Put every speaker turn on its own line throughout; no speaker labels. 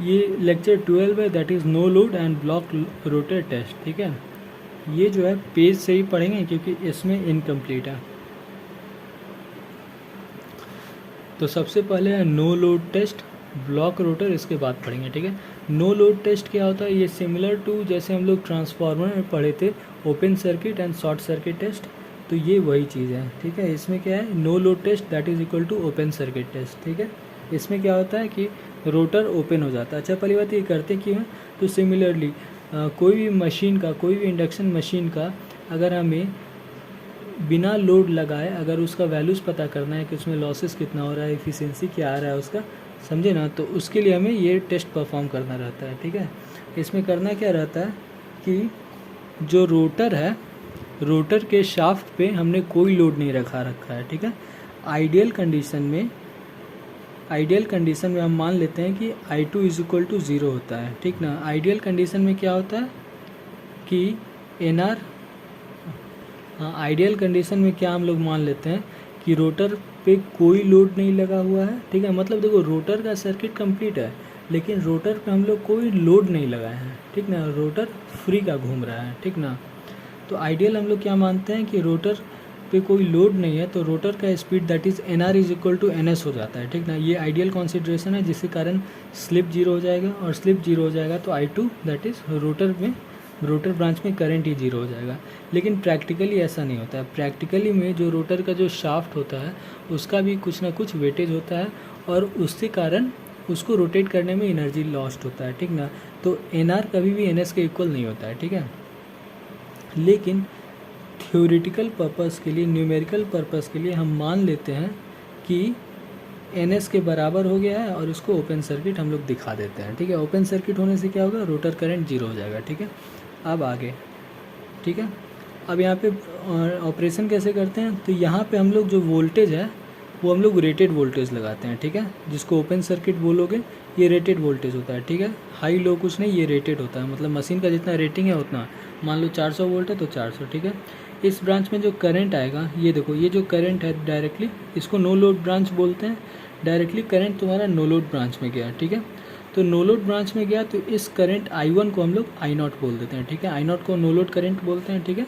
ये लेक्चर 12 है, that is no load and block rotor test, ठीक है। ये जो है पेज से ही पढ़ेंगे क्योंकि इसमें इनकम्प्लीट है। तो सबसे पहले है no load test, block rotor, इसके बाद पढ़ेंगे, ठीक है। नो लोड टेस्ट क्या होता है, ये सिमिलर टू जैसे हम लोग ट्रांसफार्मर में पढ़े थे open circuit and short circuit test, तो ये वही चीज़ है, ठीक है। इसमें क्या है, no load test that is equal to open circuit test, ठीक है। इसमें क्या होता है कि रोटर ओपन हो जाता है। अच्छा, पहली बात ये करते क्यों हैं, तो सिमिलरली कोई भी मशीन का, कोई भी इंडक्शन मशीन का अगर हमें बिना लोड लगाए अगर उसका वैल्यूज़ पता करना है कि उसमें लॉसेस कितना हो रहा है, एफिशिएंसी क्या आ रहा है उसका, समझे ना, तो उसके लिए हमें ये टेस्ट परफॉर्म करना रहता है, ठीक है। इसमें करना क्या रहता है कि जो रोटर है, रोटर के शाफ्ट पे हमने कोई लोड नहीं रखा है, ठीक है। आइडियल कंडीशन में हम मान लेते हैं कि I2 इज इक्वल टू 0 होता है, ठीक ना। आइडियल कंडीशन में क्या होता है कि NR, हाँ, आइडियल कंडीशन में क्या हम लोग मान लेते हैं कि रोटर पे कोई लोड नहीं लगा हुआ है, ठीक है। मतलब देखो, रोटर का सर्किट कंप्लीट है लेकिन रोटर पे हम लोग कोई लोड नहीं लगाए हैं, ठीक ना, रोटर फ्री का घूम रहा है, ठीक ना। तो आइडियल हम लोग क्या मानते हैं कि रोटर पे कोई लोड नहीं है तो रोटर का speed that is NR is equal to NS हो जाता है, ठीक ना। ये आइडियल कॉन्सिडरेशन है जिसके कारण स्लिप जीरो हो जाएगा, और स्लिप जीरो हो जाएगा तो I2 that is rotor branch में करंट ही जीरो हो जाएगा। लेकिन प्रैक्टिकली ऐसा नहीं होता है। प्रैक्टिकली में जो रोटर का जो शाफ्ट होता है उसका भी कुछ ना कुछ वेटेज होता है और उसके कारण उसको रोटेट करने में एनर्जी लॉस्ट होता है, ठीक ना। तो NR कभी भी NS के इक्वल नहीं होता है, ठीक है। लेकिन थ्योरेटिकल पर्पस के लिए, न्यूमेरिकल पर्पस के लिए हम मान लेते हैं कि NS के बराबर हो गया है और इसको ओपन सर्किट हम लोग दिखा देते हैं, ठीक है। ओपन सर्किट होने से क्या होगा, रोटर करंट जीरो हो जाएगा, ठीक है। अब आगे, ठीक है। अब यहाँ पे ऑपरेशन कैसे करते हैं, तो यहाँ पे हम लोग जो वोल्टेज है वो हम लोग रेटेड वोल्टेज लगाते हैं, ठीक है। जिसको ओपन सर्किट बोलोगे, ये रेटेड वोल्टेज होता है, ठीक है। हाई लो कुछ नहीं, ये रेटेड होता है, मतलब मशीन का जितना रेटिंग है उतना। मान लो 400 वोल्ट है तो 400, ठीक है। इस ब्रांच में जो करंट आएगा, ये देखो, ये जो करंट है डायरेक्टली, इसको नो लोड ब्रांच बोलते हैं। डायरेक्टली करंट तुम्हारा नो लोड ब्रांच में गया, ठीक है। तो नो लोड ब्रांच में गया तो इस करंट I1 को हम लोग I0 बोल देते हैं, ठीक है। I0 को नो लोड करंट बोलते हैं, ठीक है।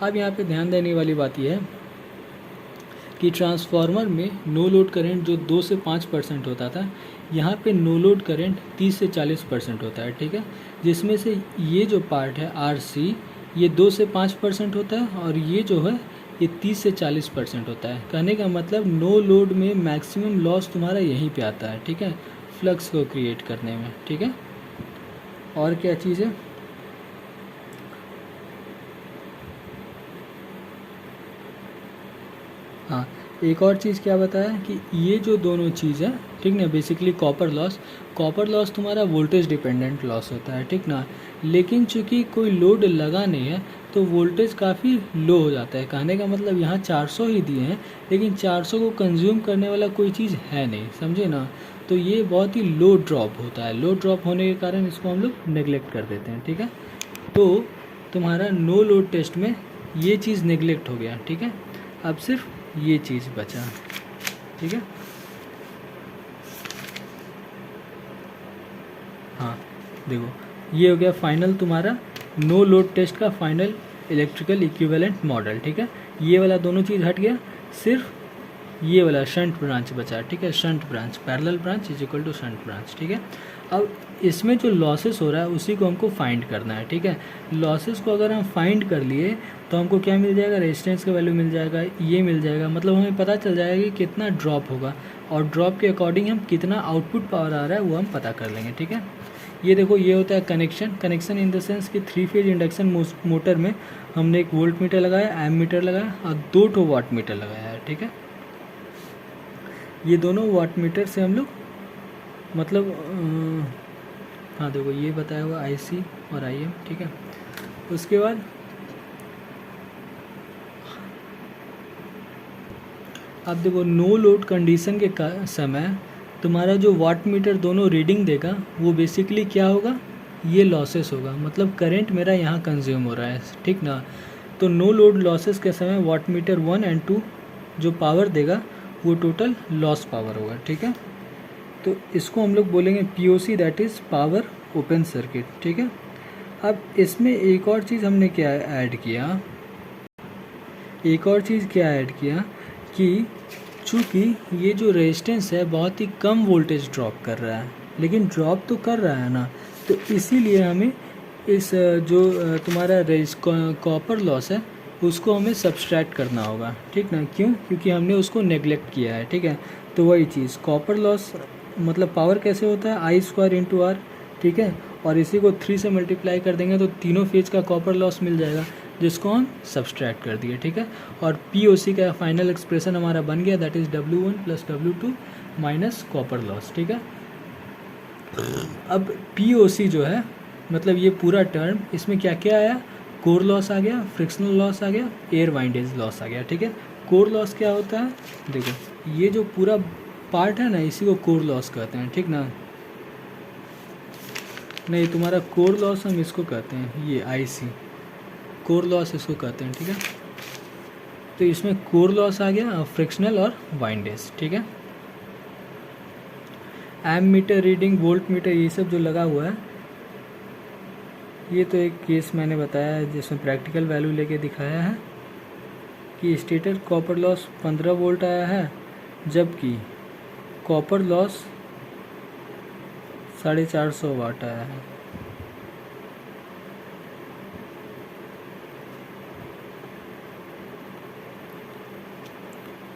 अब यहाँ पे ध्यान देने वाली बात यह है कि ट्रांसफार्मर में नो लोड करंट जो 2 से 5% होता था, यहाँ पे नो लोड करंट 30 से 40% होता है, ठीक है। जिसमें से ये जो पार्ट है RC, ये 2 से 5% होता है और ये जो है ये 30 से 40% होता है। कहने का मतलब नो लोड में मैक्सिमम लॉस तुम्हारा यहीं पे आता है, ठीक है, फ्लक्स को क्रिएट करने में, ठीक है। और क्या चीज़ है, हाँ, एक और चीज़ क्या बताया कि ये जो दोनों चीज़ है, ठीक ना, बेसिकली कॉपर लॉस तुम्हारा वोल्टेज डिपेंडेंट लॉस होता है, ठीक ना। लेकिन चूंकि कोई लोड लगा नहीं है तो वोल्टेज काफ़ी लो हो जाता है। कहने का मतलब यहाँ 400 ही दिए हैं लेकिन 400 को कंज्यूम करने वाला कोई चीज़ है नहीं, समझे ना। तो ये बहुत ही लो ड्रॉप होता है। लो ड्रॉप होने के कारण इसको हम लोग नेगलेक्ट कर देते हैं, ठीक है। तो तुम्हारा नो लोड टेस्ट में ये चीज़ नेगलेक्ट हो गया, ठीक है। अब सिर्फ ये चीज़ बचा, ठीक है। हाँ, देखो, ये हो गया फाइनल तुम्हारा नो लोड टेस्ट का फाइनल इलेक्ट्रिकल इक्विवेलेंट मॉडल, ठीक है। ये वाला दोनों चीज़ हट गया, सिर्फ ये वाला शंट ब्रांच बचा, ठीक है। Shunt branch, parallel branch is equal to shunt branch, ठीक है। अब इसमें जो लॉसेस हो रहा है उसी को हमको फाइंड करना है, ठीक है। लॉसेस को अगर हम फाइंड कर लिए तो हमको क्या मिल जाएगा, रेजिस्टेंस का वैल्यू मिल जाएगा, ये मिल जाएगा, मतलब हमें पता चल जाएगा कि कितना ड्रॉप होगा और ड्रॉप के अकॉर्डिंग हम कितना आउटपुट पावर आ रहा है वो हम पता कर लेंगे, ठीक है। ये देखो, ये होता है कनेक्शन इन द सेंस कि 3 फेज इंडक्शन मोटर में हमने एक वोल्ट मीटर लगाया, एम मीटर लगाया और 2 वाट मीटर लगाया है, ठीक है। ये दोनों वाट मीटर से हम लोग मतलब हाँ देखो, ये बताया हुआ IC और IM, ठीक है। उसके बाद अब देखो, नो लोड कंडीशन के समय तुम्हारा जो वाट मीटर दोनों रीडिंग देगा वो बेसिकली क्या होगा, ये लॉसेस होगा, मतलब करंट मेरा यहाँ कंज्यूम हो रहा है, ठीक ना। तो नो लोड लॉसेस के समय वाट मीटर 1 और 2 जो पावर देगा वो टोटल लॉस पावर होगा, ठीक है। तो इसको हम लोग बोलेंगे POC, that is power open circuit, ठीक है। अब इसमें एक और चीज़ हमने क्या ऐड किया, कि चूँकि ये जो रेजिस्टेंस है बहुत ही कम वोल्टेज ड्रॉप कर रहा है, लेकिन ड्रॉप तो कर रहा है ना, तो इसीलिए हमें इस जो तुम्हारा कॉपर लॉस है उसको हमें सब्सट्रैक्ट करना होगा, ठीक ना। क्यों? क्योंकि हमने उसको नेगलेक्ट किया है, ठीक है। तो वही चीज़ कॉपर लॉस मतलब पावर कैसे होता है, I² इंटू R, ठीक है। और इसी को 3 से मल्टीप्लाई कर देंगे तो तीनों फेज का कॉपर लॉस मिल जाएगा, जिसको हम सब्सट्रैक्ट कर दिए, ठीक है। और POC का फाइनल एक्सप्रेशन हमारा बन गया, that is W1 + W2 minus copper loss, ठीक है। अब POC जो है मतलब ये पूरा टर्म, इसमें क्या क्या आया, कोर लॉस आ गया, फ्रिक्शनल लॉस आ गया, एयर वाइंडेज लॉस आ गया, ठीक है। कोर लॉस क्या होता है, देखो ये जो पूरा पार्ट है ना इसी को कोर लॉस कहते हैं, ठीक ना। नहीं, तुम्हारा कोर लॉस हम इसको कहते हैं, ये IC कोर लॉस इसको कहते हैं, ठीक है। तो इसमें कोर लॉस आ गया, फ्रिक्शनल और वाइंडेज, ठीक है। Ammeter reading, voltmeter, ये सब जो लगा हुआ है, ये तो एक केस मैंने बताया है जिसमें प्रैक्टिकल वैल्यू लेके दिखाया है कि स्टेटर कॉपर लॉस 15 वोल्ट आया है, जबकि कॉपर लॉस 450 वाट आया है।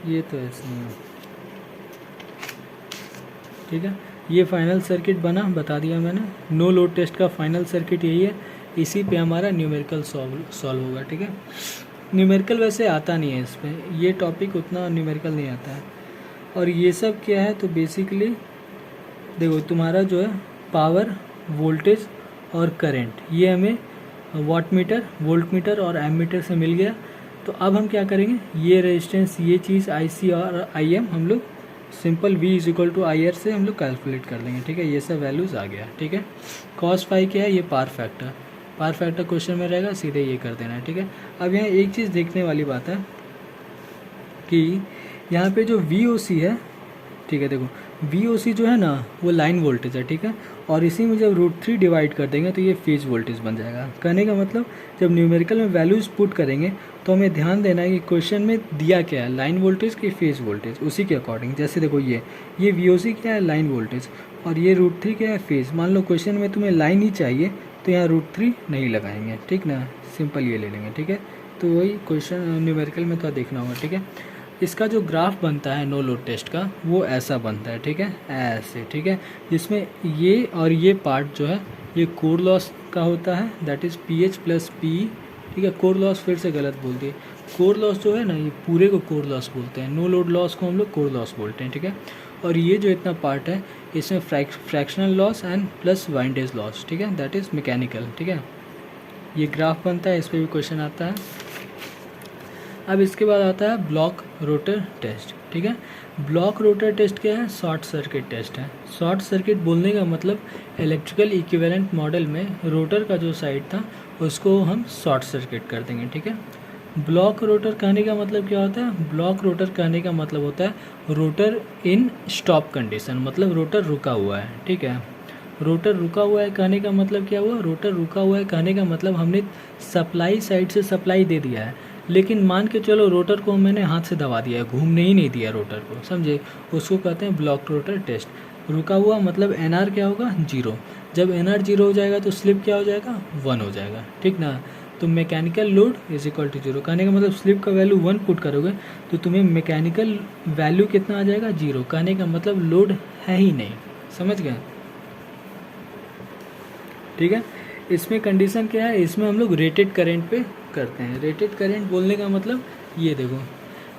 ये तो ऐसे ही है, ठीक है। ये फाइनल सर्किट बना, बता दिया मैंने। नो लोड टेस्ट का फाइनल सर्किट यही है, इसी पे हमारा न्यूमेरिकल सॉल्व होगा, ठीक है। न्यूमेरिकल वैसे आता नहीं है इसमें, ये टॉपिक उतना न्यूमेरिकल नहीं आता है। और ये सब क्या है, तो बेसिकली देखो तुम्हारा जो है पावर, वोल्टेज और करंट, ये हमें वाट मीटर, वोल्ट मीटर और एम मीटर से मिल गया। तो अब हम क्या करेंगे, ये रेजिस्टेंस, ये चीज़ IC और IM हम लोग सिंपल V = IR से हम लोग कैलकुलेट कर लेंगे, ठीक है। ये सब वैल्यूज़ आ गया, ठीक है। cos phi क्या है, ये पावर फैक्टर क्वेश्चन में रहेगा, सीधे ये कर देना है, ठीक है। अब यहाँ एक चीज़ देखने वाली बात है कि यहाँ पे जो VOC है, ठीक है, देखो VOC जो है ना वो लाइन वोल्टेज है, ठीक है। और इसी में जब √3 डिवाइड कर देंगे तो ये फेज वोल्टेज बन जाएगा। कहने का मतलब जब न्यूमेरिकल में वैल्यूज़ पुट करेंगे तो हमें ध्यान देना है कि क्वेश्चन में दिया क्या है, लाइन वोल्टेज की फेज वोल्टेज, उसी के अकॉर्डिंग। जैसे देखो ये VOC क्या है, लाइन वोल्टेज, और ये √3 क्या है, फेज। मान लो क्वेश्चन में तुम्हें लाइन ही चाहिए तो यहाँ √3 नहीं लगाएंगे, ठीक ना, सिंपल ये ले लेंगे, ठीक है। तो वही क्वेश्चन न्यूमेरिकल में तो देखना होगा, ठीक है। इसका जो ग्राफ बनता है नो लोड टेस्ट का वो ऐसा बनता है, ठीक है, ऐसे, ठीक है। जिसमें ये और ये पार्ट जो है ये कोर लॉस का होता है, दैट इज़ PH + PE, ठीक है। कोर लॉस फिर से गलत बोल दिए, कोर लॉस जो है ना ये पूरे को कोर लॉस बोलते हैं, नो लोड लॉस को हम लोग कोर लॉस बोलते हैं, ठीक है। और ये जो इतना पार्ट है इसमें fractional loss and plus windage loss, ठीक है, दैट इज़ मैकेनिकल, ठीक है। ये ग्राफ बनता है, इस पर भी क्वेश्चन आता है। अब इसके बाद आता है ब्लॉक रोटर टेस्ट, ठीक है। ब्लॉक रोटर टेस्ट क्या है, शॉर्ट सर्किट टेस्ट है। शॉर्ट सर्किट बोलने का मतलब इलेक्ट्रिकल इक्विवेलेंट मॉडल में रोटर का जो साइड था उसको हम शॉर्ट सर्किट कर देंगे, ठीक है। ब्लॉक रोटर कहने का मतलब क्या होता है, ब्लॉक रोटर कहने का मतलब होता है रोटर इन स्टॉप कंडीशन, मतलब रोटर रुका हुआ है, ठीक है। रोटर रुका हुआ है कहने का मतलब क्या हुआ, रोटर रुका हुआ है कहने का मतलब हमने सप्लाई साइड से सप्लाई दे दिया है, लेकिन मान के चलो रोटर को मैंने हाथ से दबा दिया है, घूमने ही नहीं दिया रोटर को, समझे, उसको कहते हैं ब्लॉक रोटर टेस्ट। रुका हुआ मतलब NR क्या होगा, 0। जब NR 0 हो जाएगा तो स्लिप क्या हो जाएगा, 1 हो जाएगा, ठीक ना। तो मैकेनिकल लोड = 0 कहने का मतलब स्लिप का वैल्यू 1 पुट करोगे तो तुम्हें मैकेनिकल वैल्यू कितना आ जाएगा, 0। कहने का मतलब लोड है ही नहीं, समझ गए, ठीक है। इसमें कंडीशन क्या है, इसमें हम लोग रेटेड करंट पे करते हैं। रेटेड करंट बोलने का मतलब ये देखो,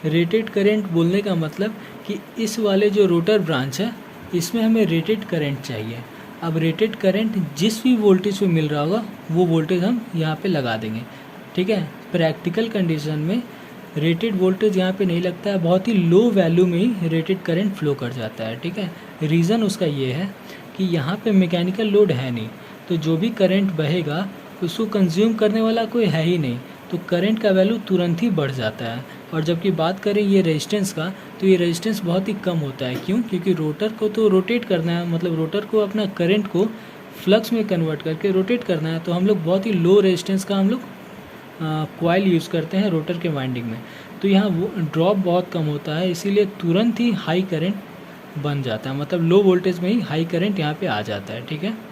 रेटेड करंट बोलने का मतलब कि इस वाले जो रोटर ब्रांच है इसमें हमें रेटेड करंट चाहिए। अब रेटेड करंट जिस भी वोल्टेज पे मिल रहा होगा वो वोल्टेज हम यहाँ पे लगा देंगे, ठीक है। प्रैक्टिकल कंडीशन में रेटेड वोल्टेज यहाँ पे नहीं लगता है, बहुत ही लो वैल्यू में ही रेटेड करंट फ्लो कर जाता है, ठीक है। रीज़न उसका ये है कि यहाँ पे मैकेनिकल लोड है नहीं, तो जो भी करंट बहेगा उसको कंज्यूम करने वाला कोई है ही नहीं, तो करंट का वैल्यू तुरंत ही बढ़ जाता है। और जबकि बात करें ये रेजिस्टेंस का, तो ये रेजिस्टेंस बहुत ही कम होता है। क्यों? क्योंकि रोटर को तो रोटेट करना है, मतलब रोटर को अपना करंट को फ्लक्स में कन्वर्ट करके रोटेट करना है। तो हम लोग बहुत ही लो रेजिस्टेंस का हम लोग कॉइल यूज़ करते हैं रोटर के वाइंडिंग में। तो यहाँ वो ड्रॉप बहुत कम होता है, इसीलिए तुरंत ही हाई करंट बन जाता है, मतलब लो वोल्टेज में ही हाई करंट यहाँ पे आ जाता है। ठीक है।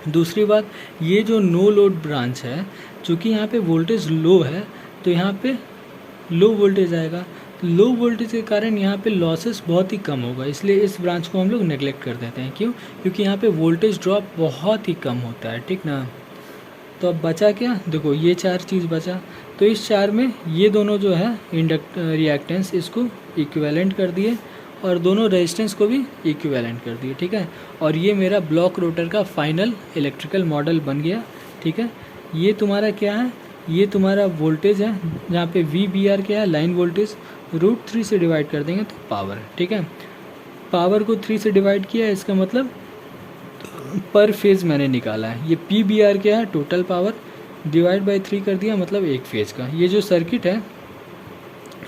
दूसरी बात, ये जो नो लोड ब्रांच है, चूँकि यहाँ पे वोल्टेज लो है तो यहाँ पे लो वोल्टेज आएगा। लो वोल्टेज के कारण यहाँ पे लॉसेस बहुत ही कम होगा, इसलिए इस ब्रांच को हम लोग नेगलेक्ट कर देते हैं। क्यों? क्योंकि यहाँ पे वोल्टेज ड्रॉप बहुत ही कम होता है। ठीक ना। तो अब बचा क्या? देखो ये 4 चीज़ बचा। तो इस 4 में ये दोनों जो है रिएक्टेंस, इसको इक्विवेलेंट कर दिए और दोनों रेजिस्टेंस को भी इक्विवेलेंट कर दिए। ठीक है। और ये मेरा ब्लॉक रोटर का फाइनल इलेक्ट्रिकल मॉडल बन गया। ठीक है। ये तुम्हारा क्या है? ये तुम्हारा वोल्टेज है, जहाँ पे VBR क्या है? Line voltage. √3 से डिवाइड कर देंगे तो पावर है। ठीक है। पावर को 3 से डिवाइड किया, इसका मतलब पर फेज़ मैंने निकाला है। ये PBR क्या है? टोटल पावर, डिवाइड बाय 3 कर दिया, मतलब एक फेज़ का। ये जो सर्किट है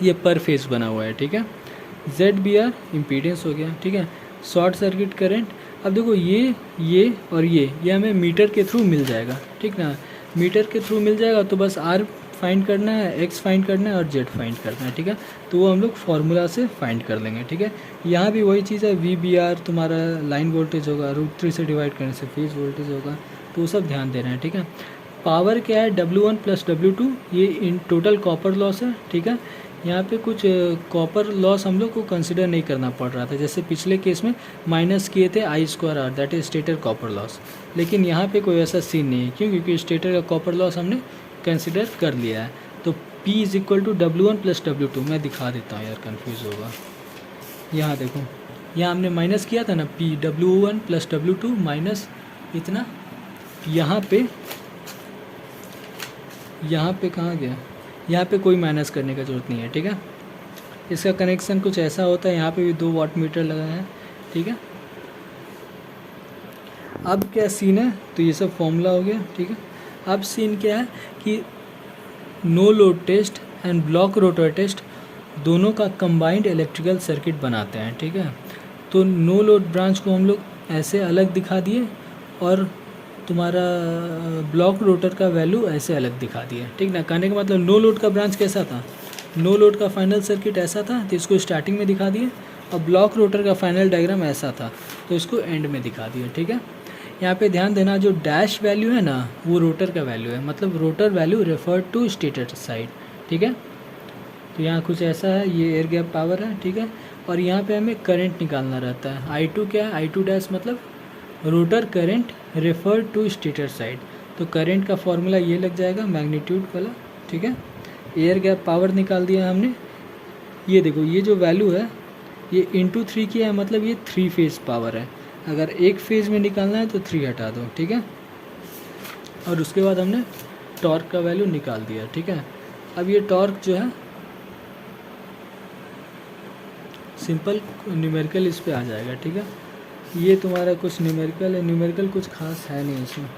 ये पर फेज़ बना हुआ है। ठीक है। ZBR इम्पीडेंस हो गया। ठीक है। शॉर्ट सर्किट करंट, अब देखो ये और ये हमें मीटर के थ्रू मिल जाएगा। ठीक ना। मीटर के थ्रू मिल जाएगा तो बस R फाइंड करना है, X फाइंड करना है और Z फाइंड करना है। ठीक है। तो वो हम लोग फार्मूला से फाइंड कर लेंगे। ठीक है। यहाँ भी वही चीज़ है, VBR तुम्हारा लाइन वोल्टेज होगा, √3 से डिवाइड करने से फेज़ वोल्टेज होगा, तो वो सब ध्यान देना है। ठीक है। पावर क्या है? W1 + W2, ये इन टोटल कॉपर लॉस है। ठीक है। यहाँ पे कुछ कॉपर लॉस हम लोग को कंसिडर नहीं करना पड़ रहा था, जैसे पिछले केस में माइनस किए थे I²R, that is stator copper loss. लेकिन यहाँ पे कोई ऐसा सीन नहीं है। क्यों? क्योंकि स्टेटर का कॉपर लॉस हमने कंसिडर कर लिया है। तो P = W1 + W2, मैं दिखा देता हूँ यार, कंफ्यूज होगा। यहाँ देखो, यहाँ हमने माइनस किया था ना, P W1 + W2 माइनस इतना। यहाँ पे कहाँ गया? यहाँ पे कोई माइनस करने का ज़रूरत नहीं है। ठीक है। इसका कनेक्शन कुछ ऐसा होता है, यहाँ पे भी 2 वाट मीटर लगा है। ठीक है। अब क्या सीन है? तो ये सब फॉर्मूला हो गया। ठीक है। अब सीन क्या है कि no load test and block rotor test दोनों का कंबाइंड इलेक्ट्रिकल सर्किट बनाते हैं। ठीक है। तो नो लोड ब्रांच को हम लोग ऐसे अलग दिखा दिए और तुम्हारा ब्लॉक रोटर का वैल्यू ऐसे अलग दिखा दिया। ठीक ना। कहने का मतलब नो लोड का ब्रांच कैसा था? नो लोड का फाइनल सर्किट ऐसा था, तो इसको स्टार्टिंग में दिखा दिए, और ब्लॉक रोटर का फाइनल डायग्राम ऐसा था, तो इसको एंड में दिखा दिया। ठीक है। यहाँ पे ध्यान देना, जो डैश वैल्यू है ना, वो रोटर का वैल्यू है, मतलब rotor value refer to stator side. ठीक है। तो यहाँ कुछ ऐसा है, ये एयर गैप पावर है। ठीक है। और यहाँ पे हमें करंट निकालना रहता है। I2 क्या है? I2' मतलब rotor current refer to stator side. तो करंट का फॉर्मूला ये लग जाएगा, मैग्नीट्यूड वाला। ठीक है। एयर गैप पावर निकाल दिया हमने। ये देखो, ये जो वैल्यू है ये × 3 की है, मतलब ये 3 फेज़ पावर है। अगर एक फेज़ में निकालना है तो 3 हटा दो। ठीक है। और उसके बाद हमने टॉर्क का वैल्यू निकाल दिया। ठीक है। अब ये टॉर्क जो है सिंपल न्यूमेरिकल इस पे आ जाएगा। ठीक है। ये तुम्हारा कुछ न्यूमेरिकल है, न्यूमेरिकल कुछ खास है नहीं इसमें।